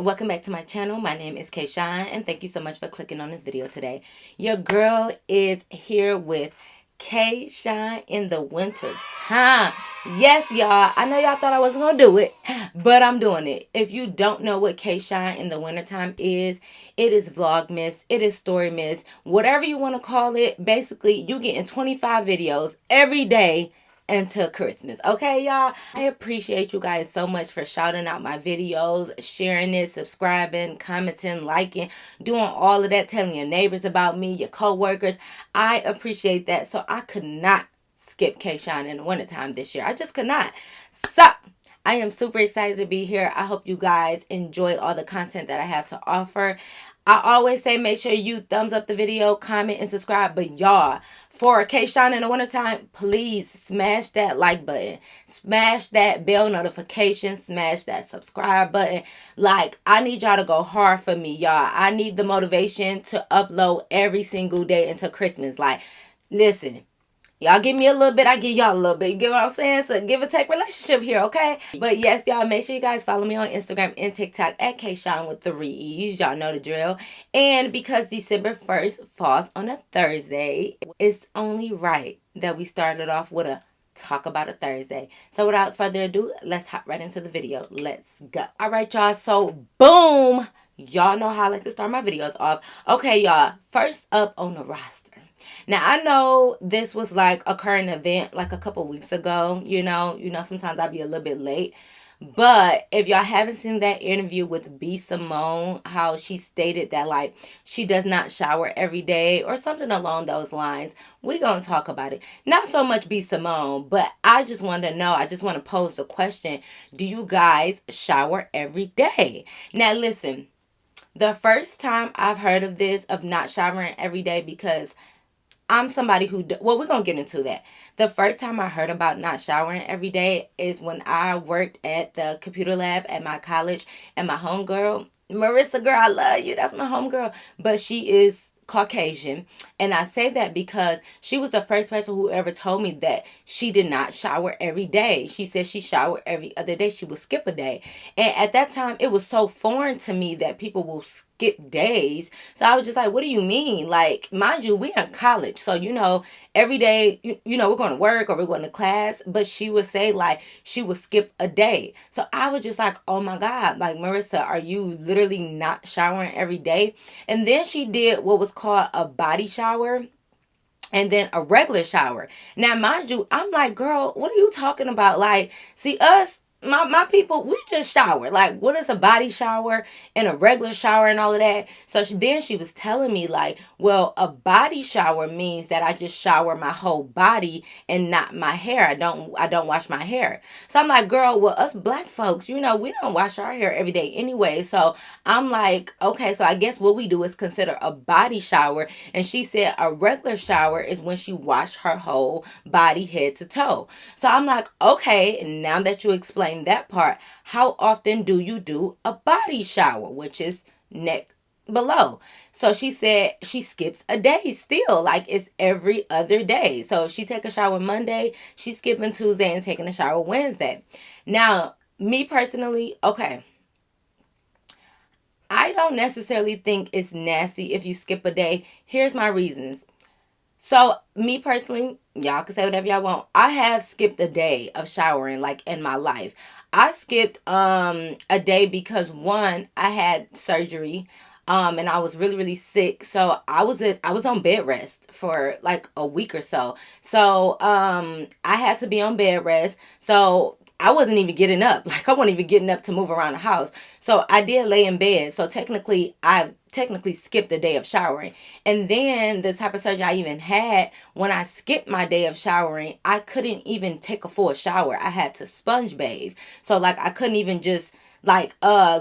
welcome back to my channel. My name is Kayshawn, and thank you so much for clicking on this video today. Your girl is here with Kayshawn in the winter time. Yes, y'all. I know y'all thought I wasn't gonna do it, but I'm doing it. If you don't know what Kayshawn in the wintertime is, it is vlogmas, it is storymas, whatever you want to call it. Basically, you getting 25 videos every day until Christmas. Okay, y'all? I appreciate you guys so much for shouting out my videos, sharing it, subscribing, commenting, liking, doing all of that, telling your neighbors about me, your co-workers. I appreciate that. So I could not skip Kayshawn in the wintertime this year. I just could not. So I am super excited to be here. I hope you guys enjoy all the content that I have to offer. I always say make sure you thumbs up the video, comment, and subscribe. But y'all, for Kayshawn in the wintertime, please smash that like button. Smash that bell notification. Smash that subscribe button. Like, I need y'all to go hard for me, y'all. I need the motivation to upload every single day until Christmas. Like, listen. Y'all give me a little bit, I give y'all a little bit. You get what I'm saying? So give or take relationship here, okay? But yes, y'all, make sure you guys follow me on Instagram and TikTok at Kayshawn with 3 E's. Y'all know the drill. And because December 1st falls on a Thursday, it's only right that we started off with a talk about a Thursday. So without further ado, let's hop right into the video. Let's go. All right, y'all. So boom. Y'all know how I like to start my videos off. Okay, y'all. First up on the roster. Now, I know this was like a current event like a couple weeks ago. You know, sometimes I'll be a little bit late. But if y'all haven't seen that interview with B. Simone, how she stated that like she does not shower every day or something along those lines, we're going to talk about it. Not so much B. Simone, but I just want to know, I just want to pose the question, do you guys shower every day? Now, listen, the first time I've heard of this, of not showering every day, because I'm somebody who, well, we're going to get into that. The first time I heard about not showering every day is when I worked at the computer lab at my college, and my homegirl, Marissa, girl, I love you. That's my homegirl. But she is Caucasian. And I say that because she was the first person who ever told me that she did not shower every day. She said she showered every other day. She would skip a day. And at that time, it was so foreign to me that people will skip days. So I was just like, what do you mean? Like, mind you, we in college. So, every day, we're going to work or we're going to class. But she would say, like, she would skip a day. So I was just like, oh my God. Like, Marissa, are you literally not showering every day? And then she did what was called a body shower and then a regular shower. Now, mind you, I'm like, girl, what are you talking about? Like, see, us, my people, we just shower. Like, what is a body shower and a regular shower and all of that? So then she was telling me, like, well, a body shower means that I just shower my whole body and not my hair. I don't wash my hair. So I'm like, girl, well, us black folks, we don't wash our hair every day anyway. So I'm like, okay, so I guess what we do is consider a body shower. And she said a regular shower is when she washed her whole body head to toe. So I'm like, okay, now that you explain that part, how often do you do a body shower, which is neck below? So she said she skips a day still, like it's every other day. So if she take a shower Monday, she's skipping Tuesday and taking a shower Wednesday. Now, me personally, okay, I don't necessarily think it's nasty if you skip a day. Here's my reasons. So, me personally, y'all can say whatever y'all want. I have skipped a day of showering, like, in my life. I skipped a day because, one, I had surgery. And I was really, really sick. So I was on bed rest for like a week or so. So I had to be on bed rest. So I wasn't even getting up. Like, I wasn't even getting up to move around the house. So I did lay in bed. So technically, I skipped a day of showering. And then the type of surgery I even had, when I skipped my day of showering, I couldn't even take a full shower. I had to sponge bathe. So like, I couldn't even just like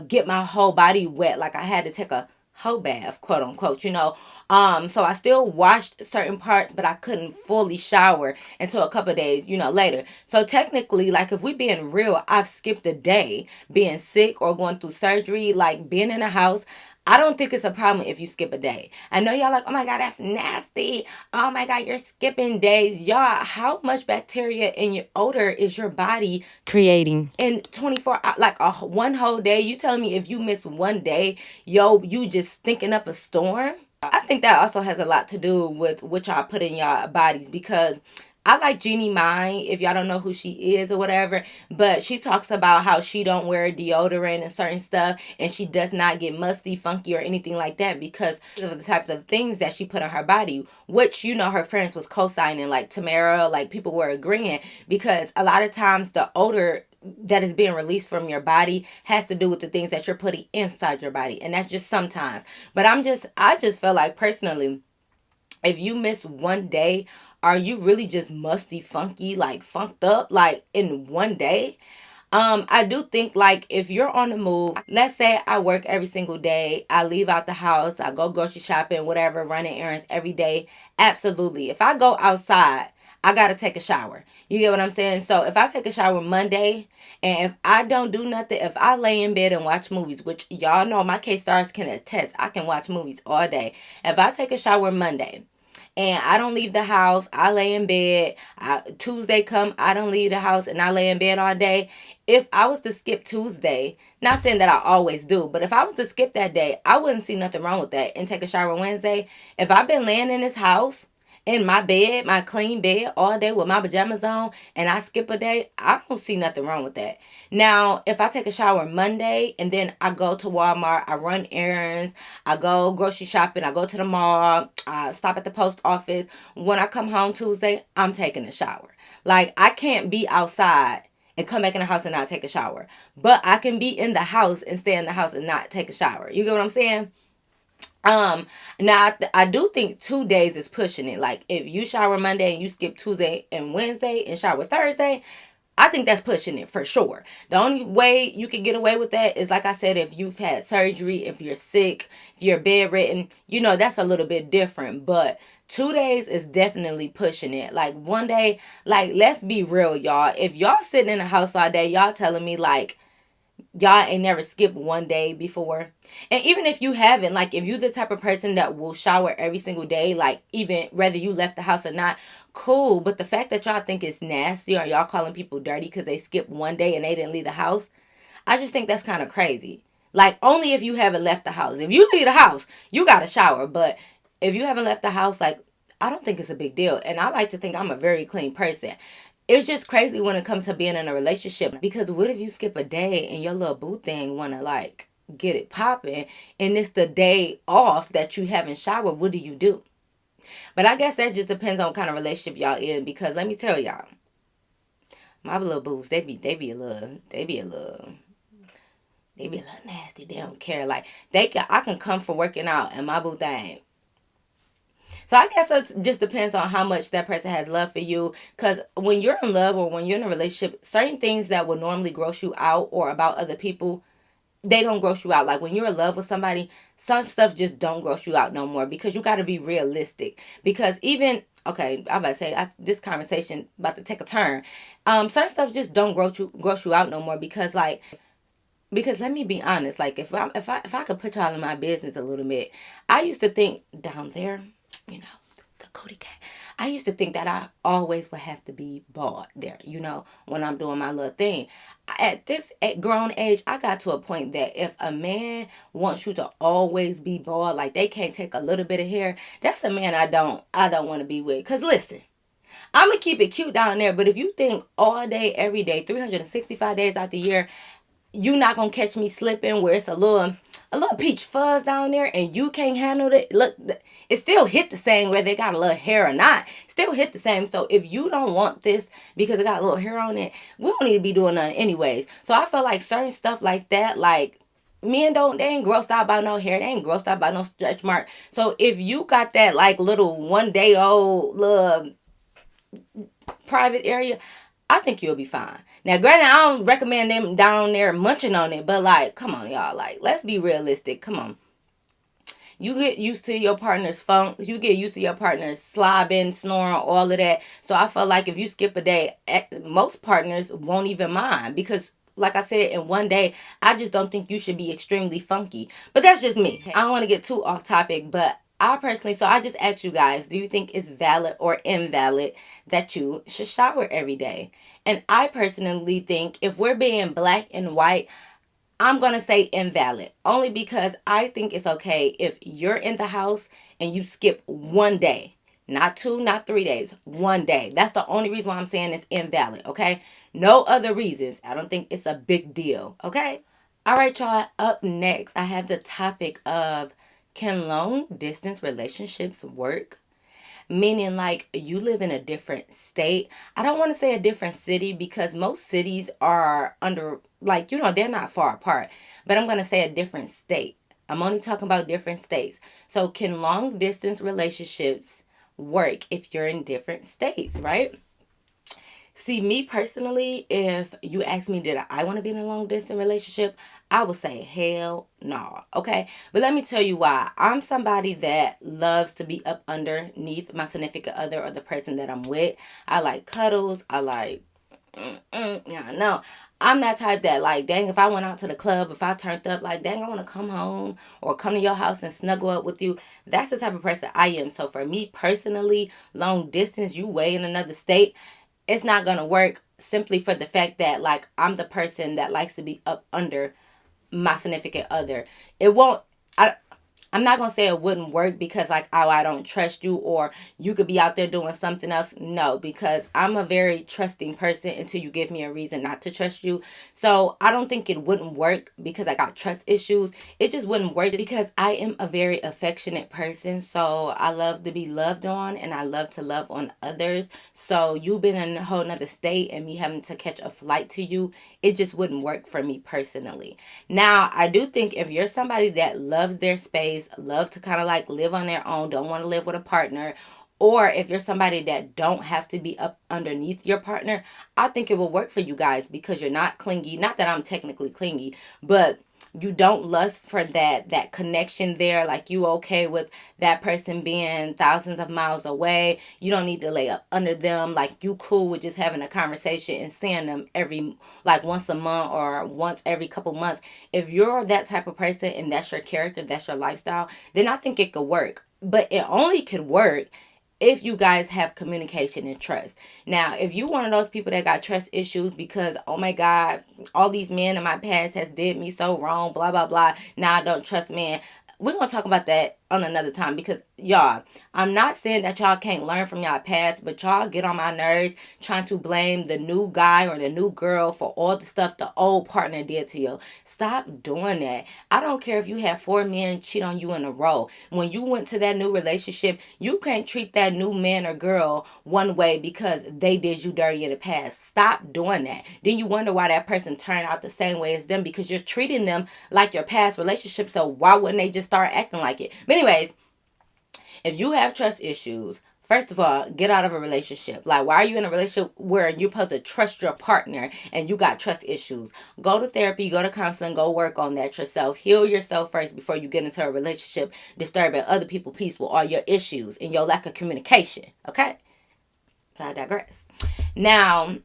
get my whole body wet. Like, I had to take a whole bath, quote unquote, so I still washed certain parts, but I couldn't fully shower until a couple of days, later. So technically, like, if we being real, I've skipped a day being sick or going through surgery, like being in a house. I don't think it's a problem if you skip a day. I know y'all like, oh my God, that's nasty. Oh my God, you're skipping days. Y'all, how much bacteria in your odor is your body creating in 24 hours? Like one whole day? You telling me if you miss one day, yo, you just thinking up a storm? I think that also has a lot to do with what y'all put in y'all bodies, because I like Jeannie Mai, if y'all don't know who she is or whatever, but she talks about how she don't wear deodorant and certain stuff, and she does not get musty, funky, or anything like that because of the types of things that she put on her body, which, you know, her friends was co-signing, like Tamara, like people were agreeing, because a lot of times the odor that is being released from your body has to do with the things that you're putting inside your body, and that's just sometimes. But I just feel like personally, if you miss one day, are you really just musty, funky, like funked up, like in one day? I do think like if you're on the move, let's say I work every single day, I leave out the house, I go grocery shopping, whatever, running errands every day. Absolutely. If I go outside, I gotta take a shower. You get what I'm saying? So if I take a shower Monday and if I don't do nothing, if I lay in bed and watch movies, which y'all know my K stars can attest, I can watch movies all day. If I take a shower Monday and I don't leave the house, I lay in bed. Tuesday come, I don't leave the house and I lay in bed all day. If I was to skip Tuesday, not saying that I always do, but if I was to skip that day, I wouldn't see nothing wrong with that and take a shower Wednesday. If I've been laying in this house in my bed, my clean bed all day with my pajamas on, and I skip a day, I don't see nothing wrong with that. Now, if I take a shower Monday and then I go to Walmart, I run errands, I go grocery shopping, I go to the mall, I stop at the post office. When I come home Tuesday, I'm taking a shower. Like, I can't be outside and come back in the house and not take a shower. But I can be in the house and stay in the house and not take a shower. You get what I'm saying? Now I do think 2 days is pushing it. Like if you shower Monday and you skip Tuesday and Wednesday and shower Thursday, I think that's pushing it for sure. The only way you can get away with that is, like I said, if you've had surgery, if you're sick, if you're bedridden, you know, that's a little bit different. But 2 days is definitely pushing it. Like one day, like let's be real, y'all. If y'all sitting in the house all day, y'all telling me like y'all ain't never skipped one day before. And even if you haven't, like if you the type of person that will shower every single day, like even whether you left the house or not, cool. But the fact that y'all think it's nasty or y'all calling people dirty because they skipped one day and they didn't leave the house, I just think that's kind of crazy. Like only if you haven't left the house. If you leave the house, you got to shower. But if you haven't left the house, like I don't think it's a big deal. And I like to think I'm a very clean person. It's just crazy when it comes to being in a relationship, because what if you skip a day and your little boo thing want to like get it popping and it's the day off that you haven't showered? What do you do? But I guess that just depends on what kind of relationship y'all in, because let me tell y'all, my little boos, they be a little nasty. They don't care. Like I can come for working out and my boo thing. So I guess it just depends on how much that person has love for you. Because when you're in love or when you're in a relationship, certain things that would normally gross you out or about other people, they don't gross you out. Like when you're in love with somebody, some stuff just don't gross you out no more, because you got to be realistic. Because even, okay, I'm about to say this conversation about to take a turn. Certain stuff just don't gross you out no more, because like, because let me be honest, like if I could put y'all in my business a little bit, I used to think down there, you know, the cootie cat. I used to think that I always would have to be bald there, you know, when I'm doing my little thing. At grown age, I got to a point that if a man wants you to always be bald, like they can't take a little bit of hair, that's a man I don't want to be with. Cause listen, I'm gonna keep it cute down there, but if you think all day, every day, 365 days out the year, you not gonna catch me slipping where it's a little peach fuzz down there and you can't handle it. Look, it still hit the same whether they got a little hair or not. Still hit the same. So if you don't want this because it got a little hair on it, we don't need to be doing nothing anyways. So I feel like certain stuff like that, like men they ain't grossed out by no hair. They ain't grossed out by no stretch mark. So if you got that like little 1 day old little private area, I think you'll be fine. Now, granted, I don't recommend them down there munching on it, but like, come on, y'all. Like, let's be realistic. Come on. You get used to your partner's funk. You get used to your partner's slobbing, snoring, all of that. So I feel like if you skip a day, most partners won't even mind, because like I said, in one day, I just don't think you should be extremely funky. But that's just me. I don't want to get too off topic, but I personally, so I just asked you guys, do you think it's valid or invalid that you should shower every day? And I personally think if we're being black and white, I'm going to say invalid. Only because I think it's okay if you're in the house and you skip one day. Not 2, not 3 days. One day. That's the only reason why I'm saying it's invalid, okay? No other reasons. I don't think it's a big deal, okay? All right, y'all. Up next, I have the topic of, can long distance relationships work? Meaning, like, you live in a different state. I don't want to say a different city because most cities are under, like, they're not far apart. But I'm going to say a different state. I'm only talking about different states. So, can long distance relationships work if you're in different states, right? See, me personally, if you ask me, did I want to be in a long distance relationship? I would say, hell no. Okay. But let me tell you why. I'm somebody that loves to be up underneath my significant other or the person that I'm with. I like cuddles. I like, yeah, no. I'm that type that, like, dang, if I went out to the club, if I turned up, like, dang, I want to come home or come to your house and snuggle up with you. That's the type of person I am. So for me personally, long distance, you way in another state, it's not going to work simply for the fact that, like, I'm the person that likes to be up under my significant other. It won't, I'm not going to say it wouldn't work because, like, oh, I don't trust you or you could be out there doing something else. No, because I'm a very trusting person until you give me a reason not to trust you. So I don't think it wouldn't work because I got trust issues. It just wouldn't work because I am a very affectionate person. So I love to be loved on and I love to love on others. So you being in a whole nother state and me having to catch a flight to you, it just wouldn't work for me personally. Now, I do think if you're somebody that loves their space, love to kind of like live on their own, don't want to live with a partner, or if you're somebody that don't have to be up underneath your partner, I think it will work for you guys because you're not clingy. Not that I'm technically clingy, but you don't lust for that connection there. Like, you okay with that person being thousands of miles away. You don't need to lay up under them. Like, you cool with just having a conversation and seeing them every, like, once a month or once every couple months. If you're that type of person and that's your character, that's your lifestyle, then I think it could work. But it only could work if you guys have communication and trust. Now, if you one of those people that got trust issues because, oh my God, all these men in my past has did me so wrong, blah, blah, blah, now I don't trust men. We're going to talk about that on another time because, y'all, I'm not saying that y'all can't learn from y'all past, but y'all get on my nerves trying to blame the new guy or the new girl for all the stuff the old partner did to you. Stop doing that. I don't care if you have 4 men cheat on you in a row. When you went to that new relationship, you can't treat that new man or girl one way because they did you dirty in the past. Stop doing that. Then you wonder why that person turned out the same way as them because you're treating them like your past relationship. So why wouldn't they just start acting like it? But anyways, if you have trust issues, first of all, get out of a relationship. Like, why are you in a relationship where you're supposed to trust your partner and you got trust issues? Go to therapy, go to counseling, go work on that yourself. Heal yourself first before you get into a relationship disturbing other people's peace with all your issues and your lack of communication. Okay? But I digress. Now,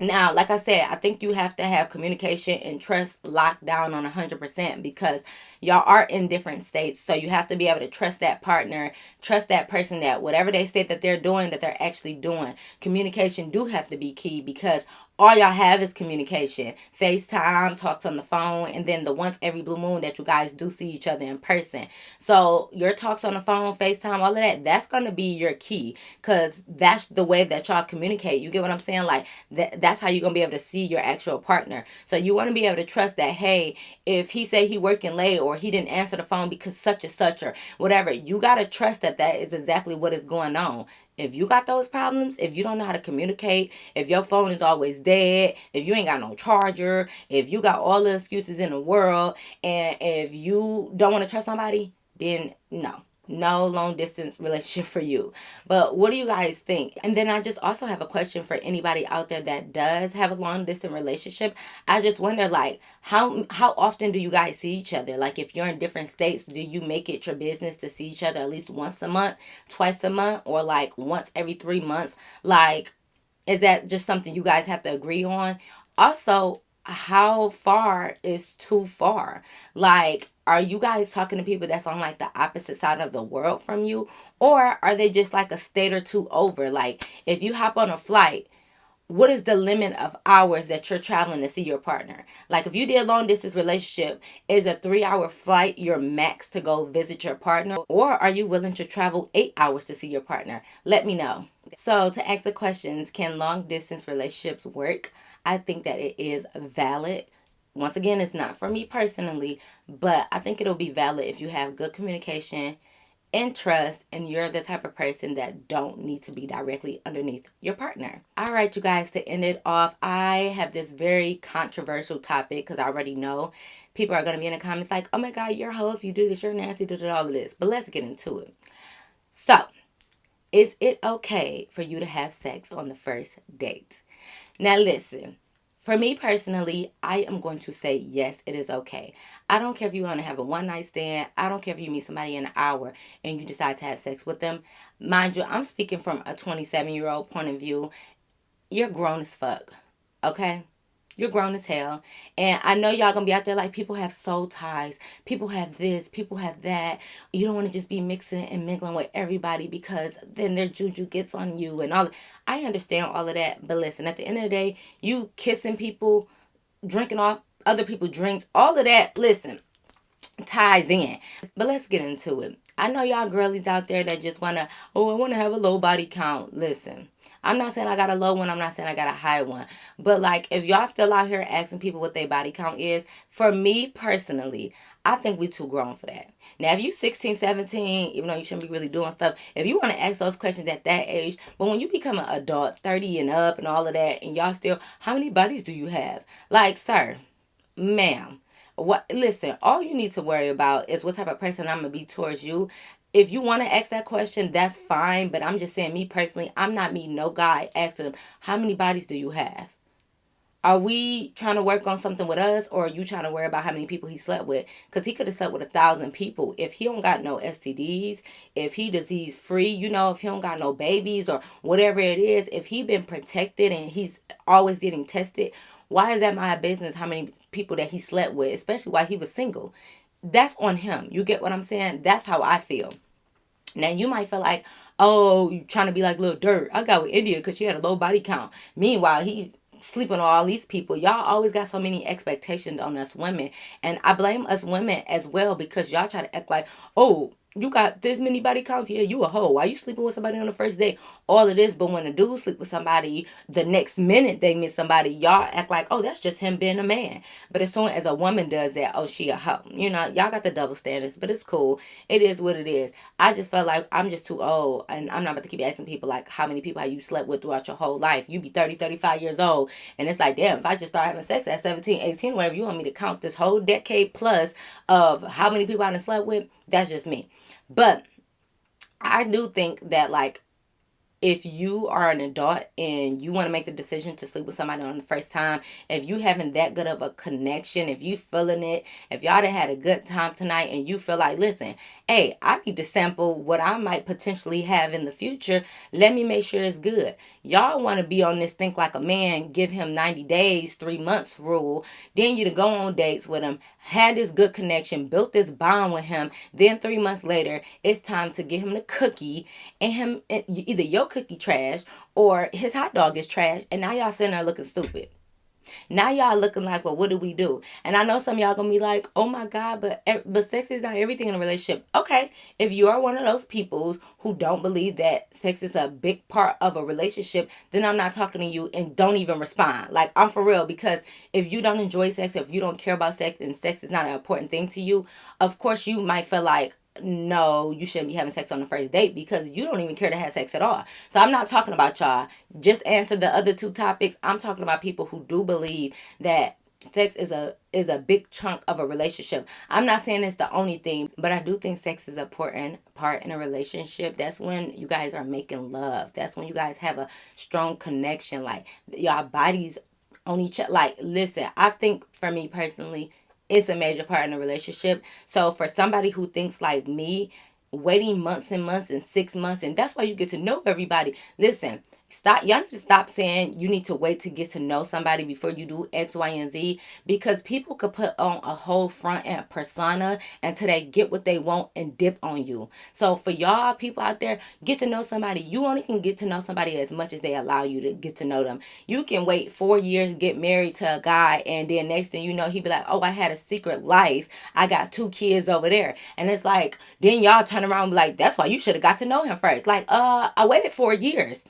like I said, I think you have to have communication and trust locked down on 100% because y'all are in different states. So you have to be able to trust that partner, trust that person that whatever they say that they're doing, that they're actually doing. Communication do have to be key because all y'all have is communication. FaceTime, talks on the phone, and then the once every blue moon that you guys do see each other in person. So your talks on the phone, FaceTime, all of that, that's going to be your key because that's the way that y'all communicate. You get what I'm saying? Like, that's how you're going to be able to see your actual partner. So you want to be able to trust that, hey, if he said he working late or he didn't answer the phone because such and such or whatever, you got to trust that that is exactly what is going on. If you got those problems, if you don't know how to communicate, if your phone is always dead, if you ain't got no charger, if you got all the excuses in the world, and if you don't want to trust somebody, then no. No long distance relationship for you. But what do you guys think? And then I just also have a question for anybody out there that does have a long distance relationship. I just wonder, like, how often do you guys see each other? Like, if you're in different states, do you make it your business to see each other at least once a month, twice a month, or like once every 3 months? Like, is that just something you guys have to agree on? Also, how far is too far? Like, are you guys talking to people that's on like the opposite side of the world from you? Or are they just like a state or two over? Like, if you hop on a flight, what is the limit of hours that you're traveling to see your partner? Like, if you did a long distance relationship, is a 3 hour flight your max to go visit your partner? Or are you willing to travel 8 hours to see your partner? Let me know. So, to ask the questions, can long distance relationships work? I think that it is valid. Once again, it's not for me personally, but I think it'll be valid if you have good communication and trust, and you're the type of person that don't need to be directly underneath your partner. All right, you guys, to end it off, I have this very controversial topic because I already know people are going to be in the comments like, oh my God, you're a hoe if you do this, you're nasty, all of this. But let's get into it. So, is it okay for you to have sex on the first date? Now, listen. For me personally, I am going to say yes, it is okay. I don't care if you want to have a one night stand. I don't care if you meet somebody in an hour and you decide to have sex with them. Mind you, I'm speaking from a 27-year-old point of view. You're grown as fuck. Okay? You're grown as hell. And I know y'all gonna be out there like, people have soul ties. People have this. People have that. You don't want to just be mixing and mingling with everybody because then their juju gets on you and all. I understand all of that. But listen, at the end of the day, you kissing people, drinking off other people's drinks, all of that, listen, ties in. But let's get into it. I know y'all girlies out there that just wanna, oh, I wanna have a low body count. Listen, I'm not saying I got a low one. I'm not saying I got a high one. But like, if y'all still out here asking people what their body count is, for me personally, I think we too grown for that. Now, if you 16, 17, even though you shouldn't be really doing stuff, if you want to ask those questions at that age, but when you become an adult, 30 and up and all of that, and y'all still, how many bodies do you have? Like, sir, ma'am, what, listen, all you need to worry about is what type of person I'm gonna be towards you. If you want to ask that question, that's fine, but I'm just saying, me personally, I'm not meeting no guy asking them, how many bodies do you have? Are we trying to work on something with us, or are you trying to worry about how many people he slept with? Because he could have slept with 1,000 people. If he don't got no STDs, if he disease free, if he don't got no babies or whatever it is, if he been protected and he's always getting tested, why is that my business how many people that he slept with, especially while he was single? That's on him. You get what I'm saying? That's how I feel. Now, you might feel like, oh, you trying to be like Lil Dirt. I got with India because she had a low body count. Meanwhile, he sleeping on all these people. Y'all always got so many expectations on us women. And I blame us women as well because y'all try to act like, oh, you got this many body counts. Yeah, you a hoe. Why you sleeping with somebody on the first date? All of this. But when a dude sleep with somebody, the next minute they meet somebody, y'all act like, oh, that's just him being a man. But as soon as a woman does that, oh, she a hoe. Y'all got the double standards, but it's cool. It is what it is. I just felt like I'm just too old, and I'm not about to keep asking people like how many people have you slept with throughout your whole life. You be 30, 35 years old, and it's like, damn, if I just start having sex at 17, 18, whatever, you want me to count this whole decade plus of how many people I done slept with? That's just me. But I do think that, like, if you are an adult and you want to make the decision to sleep with somebody on the first time, if you having that good of a connection, if you feeling it, if y'all done had a good time tonight and you feel like, listen, hey, I need to sample what I might potentially have in the future. Let me make sure it's good. Y'all want to be on this think like a man, give him 90 days, 3 months rule. Then you to go on dates with him, had this good connection, built this bond with him. Then 3 months later, it's time to give him the cookie, and either your cookie trash or his hot dog is trash, and now y'all sitting there looking stupid. Now y'all looking like, well, what do we do? And I know some of y'all gonna be like, oh my God, but sex is not everything in a relationship. Okay, if you are one of those people who don't believe that sex is a big part of a relationship, then I'm not talking to you, and don't even respond. Like, I'm for real, because if you don't enjoy sex, if you don't care about sex, and sex is not an important thing to you, of course you might feel like, no, you shouldn't be having sex on the first date because you don't even care to have sex at all. So I'm not talking about y'all. Just answer the other two topics. I'm talking about people who do believe that sex is a big chunk of a relationship. I'm not saying it's the only thing, but I do think sex is an important part in a relationship. That's when you guys are making love. That's when you guys have a strong connection. Like, y'all bodies on each other. Like, listen, I think for me personally, it's a major part in a relationship. So for somebody who thinks like me, waiting months and months and 6 months, and that's why you get to know everybody. Listen, Y'all need to stop saying you need to wait to get to know somebody before you do X, Y, and Z, because people could put on a whole front and persona until they get what they want and dip on you. So for y'all people out there, get to know somebody. You only can get to know somebody as much as they allow you to get to know them. You can wait 4 years, get married to a guy, and then next thing you know, he be like, oh, I had a secret life. I got 2 kids over there. And it's like, then y'all turn around and be like, that's why you should have got to know him first. Like, I waited 4 years.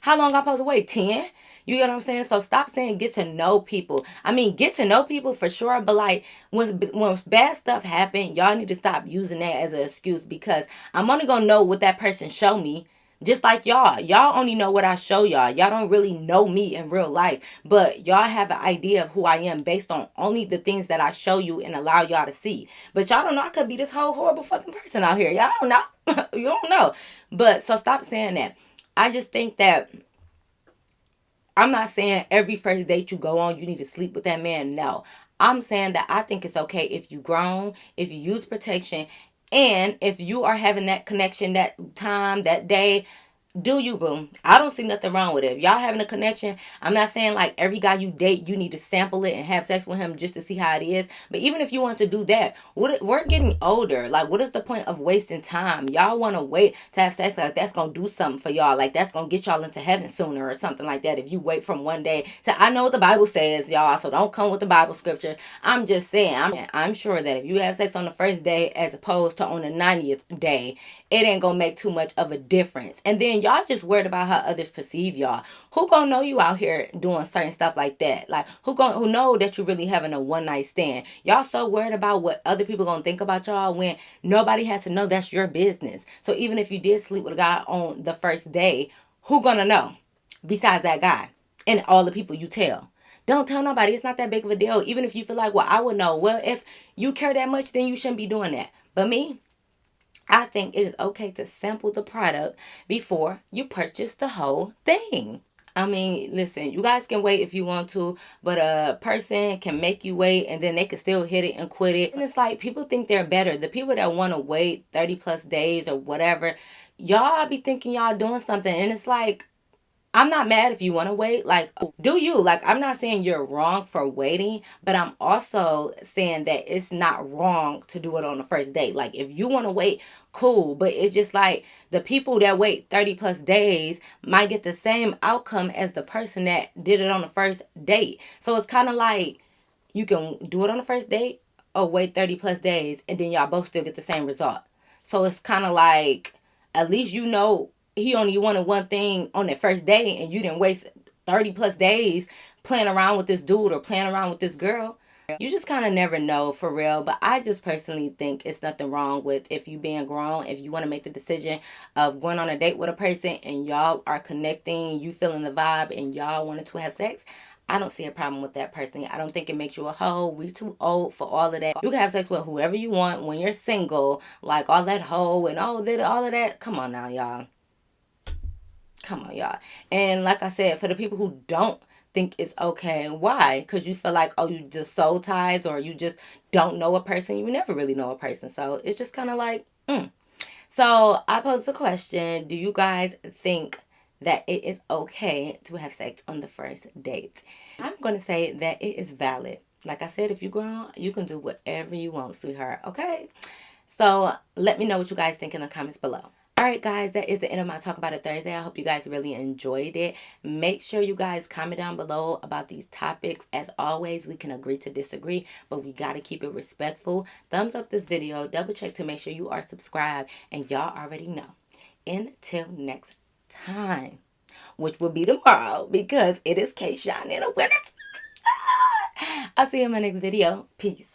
How long I supposed to wait? 10? You get what I'm saying? So stop saying get to know people. I mean, get to know people for sure, but like when bad stuff happen, y'all need to stop using that as an excuse, because I'm only gonna know what that person show me. Just like y'all. Y'all only know what I show y'all. Y'all don't really know me in real life. But y'all have an idea of who I am based on only the things that I show you and allow y'all to see. But y'all don't know I could be this whole horrible fucking person out here. Y'all don't know. You don't know. But so stop saying that. I just think that I'm not saying every first date you go on, you need to sleep with that man. No. I'm saying that I think it's okay if you grown, if you use protection, and if you are having that connection that time, that day, do you, boo? I don't see nothing wrong with it. If y'all having a connection, I'm not saying like every guy you date, you need to sample it and have sex with him just to see how it is. But even if you want to do that, we're getting older. Like, what is the point of wasting time? Y'all want to wait to have sex like that's going to do something for y'all. Like, that's going to get y'all into heaven sooner or something like that if you wait from one day. So I know what the Bible says, y'all, so don't come with the Bible scriptures. I'm just saying, I'm sure that if you have sex on the first day as opposed to on the 90th day, it ain't going to make too much of a difference. And then y'all just worried about how others perceive y'all. Who gonna know you out here doing certain stuff like that? Like, who know that you really having a one night stand? Y'all so worried about what other people gonna think about y'all when nobody has to know. That's your business. So even if you did sleep with a guy on the first day, who gonna know besides that guy and all the people you tell? Don't tell nobody. It's not that big of a deal. Even if you feel like, well, I would know. Well, if you care that much, then you shouldn't be doing that. But me, I think it is okay to sample the product before you purchase the whole thing. I mean, listen, you guys can wait if you want to, but a person can make you wait and then they can still hit it and quit it. And it's like people think they're better. The people that want to wait 30 plus days or whatever, y'all be thinking y'all doing something. And it's like, I'm not mad if you want to wait. Like, do you? Like, I'm not saying you're wrong for waiting, but I'm also saying that it's not wrong to do it on the first date. Like, if you want to wait, cool. But it's just like the people that wait 30 plus days might get the same outcome as the person that did it on the first date. So it's kind of like you can do it on the first date or wait 30 plus days and then y'all both still get the same result. So it's kind of like, at least you know he only wanted one thing on that first day and you didn't waste 30 plus days playing around with this dude or playing around with this girl. You just kind of never know for real. But I just personally think it's nothing wrong with if you being grown, if you want to make the decision of going on a date with a person and y'all are connecting, you feeling the vibe and y'all wanted to have sex. I don't see a problem with that personally. I don't think it makes you a hoe. We too old for all of that. You can have sex with whoever you want when you're single. Like all that hoe and all of that. Come on now, y'all. Come on, y'all. And like I said, for the people who don't think it's okay, why? Because you feel like, oh, you just soul ties or you just don't know a person. You never really know a person. So it's just kind of like, So I posed a question. Do you guys think that it is okay to have sex on the first date? I'm going to say that it is valid. Like I said, if you're grown, you can do whatever you want, sweetheart. Okay? So let me know what you guys think in the comments below. All right, guys, that is the end of my Talk About It Thursday. I hope you guys really enjoyed it. Make sure you guys comment down below about these topics. As always, we can agree to disagree, but we got to keep it respectful. Thumbs up this video. Double check to make sure you are subscribed. And y'all already know. Until next time, which will be tomorrow because it is K-Shine in a winter. I'll see you in my next video. Peace.